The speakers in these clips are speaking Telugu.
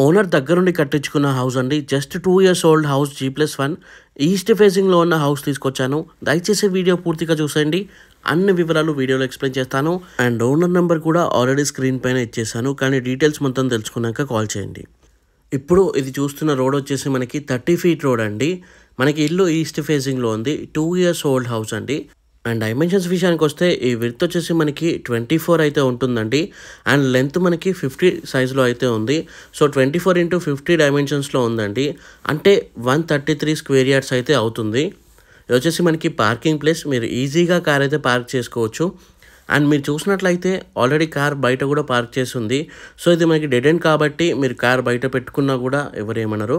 ఓనర్ దగ్గరుండి కట్టించుకున్న హౌస్ అండి. Just 2 years old house G+1 east ఫేసింగ్‌లో ఉన్న హౌస్ తీసుకొచ్చాను. దయచేసి వీడియో పూర్తిగా చూసేయండి. అన్ని వివరాలు వీడియోలో ఎక్స్‌ప్లెయిన్ చేస్తాను. అండ్ ఓనర్ నంబర్ కూడా ఆల్రెడీ స్క్రీన్ పైన ఇచ్చేసాను. కానీ డీటెయిల్స్ మొత్తం తెలుసుకున్నాక కాల్ చేయండి. ఇప్పుడు ఇది చూస్తున్న రోడ్ వచ్చేసి మనకి 30 ఫీట్ రోడ్ అండి. మనకి ఇల్లు ఈస్ట్ ఫేసింగ్‌లో ఉంది. 2 ఇయర్స్ ఓల్డ్ హౌస్ అండి. అండ్ డైమెన్షన్స్ విషయానికొస్తే ఈ విడ్త్ వచ్చేసి మనకి 24 అయితే ఉంటుందండి. అండ్ లెంత్ మనకి 50 సైజ్‌లో అయితే ఉంది. సో 24x50 డైమెన్షన్స్‌లో ఉందండి. అంటే 133 స్క్వేర్ యార్డ్స్ అయితే అవుతుంది. ఇది వచ్చేసి మనకి పార్కింగ్ ప్లేస్. మీరు ఈజీగా కార్ అయితే పార్క్ చేసుకోవచ్చు. అండ్ మీరు చూసినట్లయితే ఆల్రెడీ కార్ బయట కూడా పార్క్ చేసి ఉంది. సో ఇది మనకి డెడ్ ఎండ్ కాబట్టి మీరు కార్ బయట పెట్టుకున్నా కూడా ఎవరేమనరు.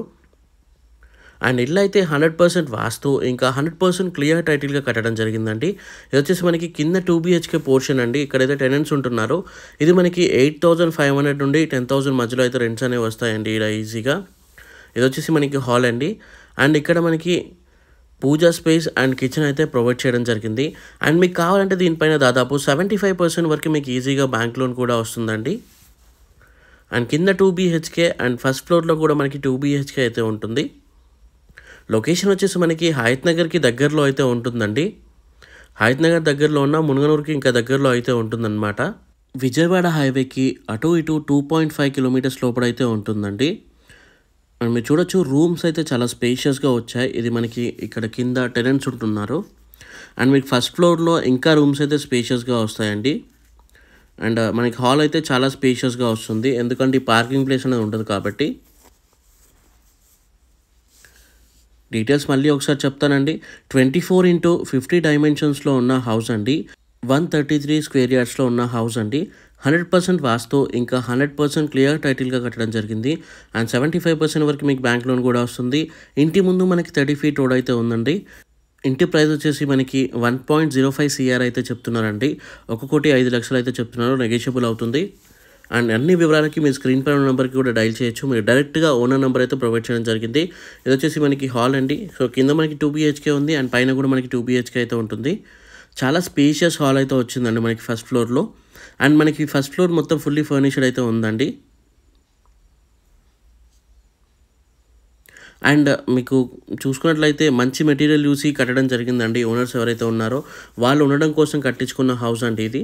అండ్ ఇల్లు అయితే 100% వాస్తు ఇంకా 100% క్లియర్ టైటిల్‌గా కట్టడం జరిగిందండి. ఇది వచ్చేసి మనకి కింద 2 BHK పోర్షన్ అండి. ఇక్కడైతే టెనెంట్స్ ఉంటున్నారు. ఇది మనకి 8,500 నుండి 10,000 మధ్యలో అయితే రెంట్స్ అనేవి వస్తాయండి ఈడ ఈజీగా. ఇది వచ్చేసి మనకి హాల్ అండి. అండ్ ఇక్కడ మనకి పూజా స్పేస్ అండ్ కిచెన్ అయితే ప్రొవైడ్ చేయడం జరిగింది. అండ్ మీకు కావాలంటే దీనిపైన దాదాపు 75% వరకు మీకు ఈజీగా బ్యాంక్ లోన్ కూడా వస్తుందండి. అండ్ కింద 2 BHK అండ్ ఫస్ట్ ఫ్లోర్‌లో కూడా మనకి 2 BHK అయితే ఉంటుంది. లొకేషన్ వచ్చేసి మనకి హయత్ నగర్‌కి దగ్గరలో అయితే ఉంటుందండి. హయత్ నగర్ దగ్గరలో ఉన్న మునుగనూరుకి ఇంకా దగ్గరలో అయితే ఉంటుందన్నమాట. విజయవాడ హైవేకి అటు ఇటు 2.5 కిలోమీటర్స్ లోపలైతే ఉంటుందండి. అండ్ మీరు చూడొచ్చు రూమ్స్ అయితే చాలా స్పేషియస్‌గా వచ్చాయి. ఇది మనకి ఇక్కడ కింద టెనెంట్స్ ఉంటున్నారు. అండ్ మీకు ఫస్ట్ ఫ్లోర్‌లో ఇంకా రూమ్స్ అయితే స్పేషియస్‌గా వస్తాయండి. అండ్ మనకి హాల్ అయితే చాలా స్పేషియస్‌గా వస్తుంది. ఎందుకంటే ఈ పార్కింగ్ ప్లేస్ అనేది ఉండదు కాబట్టి. డీటెయిల్స్ మళ్ళీ ఒకసారి చెప్తానండి. 24x50 డైమెన్షన్స్‌లో ఉన్న హౌస్ అండి. 133 స్క్వేర్ యార్డ్స్‌లో ఉన్న హౌస్ అండి. 100% వాస్తు ఇంకా 100% క్లియర్ టైటిల్‌గా కట్టడం జరిగింది. అండ్ 75% వరకు మీకు బ్యాంక్ లోన్ కూడా వస్తుంది. ఇంటి ముందు మనకి 30 ఫీట్ రోడ్ అయితే ఉందండి. ఇంటి ప్రైస్ వచ్చేసి మనకి 1.05 CR అయితే చెప్తున్నారండి. 1,05,00,000 అయితే చెప్తున్నారు. నెగోషియబుల్ అవుతుంది. అండ్ అన్ని వివరాలకి మీరు స్క్రీన్ పైన ఉన్న నెంబర్కి కూడా డైల్ చేయొచ్చు. మీరు డైరెక్ట్గా ఓనర్ నెంబర్ అయితే ప్రొవైడ్ చేయడం జరిగింది. ఇది వచ్చేసి మనకి హాల్ అండి. సో కింద మనకి 2 BHK ఉంది. అండ్ పైన కూడా మనకి 2 BHK అయితే ఉంటుంది. చాలా స్పేషియస్ హాల్ అయితే వచ్చిందండి మనకి ఫస్ట్ ఫ్లోర్లో. అండ్ మనకి ఫస్ట్ ఫ్లోర్ మొత్తం ఫుల్లీ ఫర్నిష్డ్ అయితే ఉందండి. అండ్ మీకు చూసుకున్నట్లయితే మంచి మెటీరియల్ చూసి కట్టడం జరిగిందండి. ఓనర్స్ ఎవరైతే ఉన్నారో వాళ్ళు ఉండడం కోసం కట్టించుకున్న హౌస్ అండి ఇది.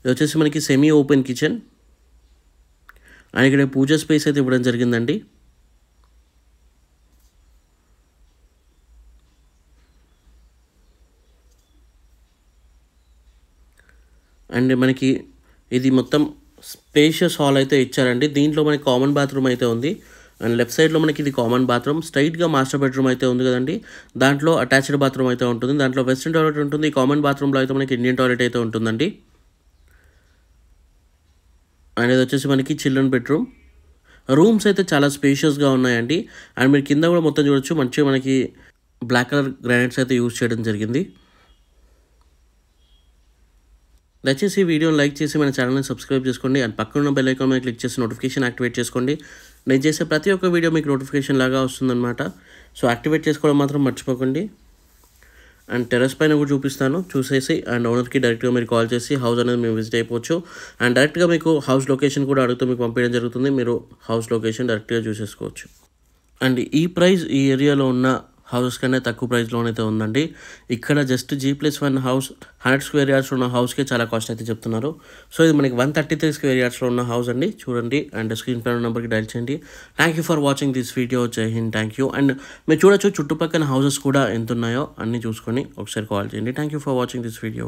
ఇది వచ్చేసి మనకి సెమీ ఓపెన్ కిచెన్. అండ్ ఇక్కడ పూజా స్పేస్ అయితే ఇవ్వడం జరిగిందండి. అండ్ మనకి ఇది మొత్తం స్పేషియస్ హాల్ అయితే ఇచ్చారండి. దీంట్లో మనకి కామన్ బాత్రూమ్ అయితే ఉంది. అండ్ లెఫ్ట్ సైడ్లో మనకి ఇది కామన్ బాత్రూమ్. స్ట్రైట్గా మాస్టర్ బెడ్రూమ్ అయితే ఉంది కదండి. దాంట్లో అటాచ్డ్ బాత్రూమ్ అయితే ఉంటుంది. దాంట్లో వెస్ట్రన్ టాయిలెట్ ఉంటుంది. కామన్ బాత్రూంలో అయితే మనకి ఇండియన్ టాయిలెట్ అయితే ఉంటుందండి. అండ్ ఇది వచ్చేసి మనకి చిల్డ్రన్ బెడ్రూమ్. రూమ్స్ అయితే చాలా స్పేషియస్‌గా ఉన్నాయండి. అండ్ మీరు కింద కూడా మొత్తం చూడొచ్చు. మంచిగా మనకి బ్లాక్ కలర్ గ్రానైట్స్ అయితే యూజ్ చేయడం జరిగింది. దయచేసి ఈ వీడియోని లైక్ చేసి మన ఛానల్ని సబ్స్క్రైబ్ చేసుకోండి. అండ్ పక్కన బెల్ ఐకాన్ మీద క్లిక్ చేసి నోటిఫికేషన్ యాక్టివేట్ చేసుకోండి. నేను చేసే ప్రతి ఒక్క వీడియో మీకు నోటిఫికేషన్ లాగా వస్తుందన్నమాట. సో యాక్టివేట్ చేసుకోవడం మాత్రం మర్చిపోకండి. అండ్ టెర్రస్ పైన కూడా చూపిస్తాను. చూసేసి అండ్ ఓనర్కి డైరెక్ట్గా మీరు కాల్ చేసి హౌస్ అనేది మేము విజిట్ అయిపోవచ్చు. అండ్ డైరెక్ట్గా మీకు హౌస్ లొకేషన్ కూడా అడుగుతూ మీకు పంపించడం జరుగుతుంది. మీరు హౌస్ లొకేషన్ డైరెక్ట్గా చూసేసుకోవచ్చు. అండ్ ఈ ప్రైస్ ఈ ఏరియాలో ఉన్న హౌసెస్ కన్నా తక్కువ ప్రైస్లోనైతే ఉందండి. ఇక్కడ just G+1 house 100 square yards ఉన్న హౌస్కే చాలా కాస్ట్ అయితే చెప్తున్నారు. సో ఇది మనకి 133 స్క్వేర్ యార్డ్స్లో ఉన్న హౌస్ అండి. చూడండి అండ్ స్క్రీన్ పైన నెంబర్కి డైల్ చేయండి. Thank you for watching this video. జై హింద్. Thank you. అండ్ మీరు చూడొచ్చు చుట్టుపక్కల హౌసెస్ కూడా ఎంత ఉన్నాయో అన్నీ చూసుకొని ఒకసారి కాల్ చేయండి. Thank you for watching this video.